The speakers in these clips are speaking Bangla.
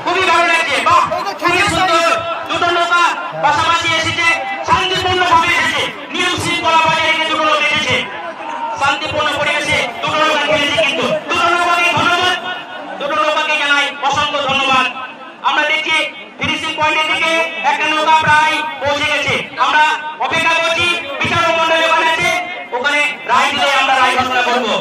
খুবই ভালো লাগছে, খুবই সুন্দর। দুটো নৌকা পাশাপাশি এসেছে, শান্তিপূর্ণ ভাবে এসেছে, নিয়ম শৃঙ্খলা বজায় রেখে দুটো লোক এসেছে, শান্তিপূর্ণ পরিবেশে দুটো নৌকা খেলেছে। কিন্তু দুটো নৌকাকে ধন্যবাদ, দুটো নৌকাকে জানাই অসংখ্য ধন্যবাদ। আমরা দেখছি ফিনিশিং পয়েন্টের দিকে একটা নৌকা প্রায় পৌঁছে গেছে। আমরা অপেক্ষা করছি, বিচারক মন্ডলী ওখানে আছে, ওখানে রায় দিলে আমরা রায় ঘোষণা করবো।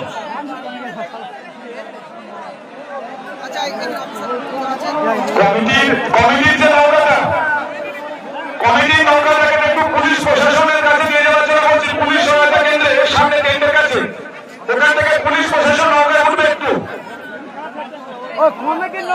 কমিটির নৌকাটাকে একটু পুলিশ প্রশাসনের কাছে নিয়ে যাওয়ার জন্য বলছি। পুলিশ সহায়তা কেন্দ্রের সামনে টেন্টের কাছে, ওখান থেকে পুলিশ প্রশাসন নৌকা উঠবে একটু।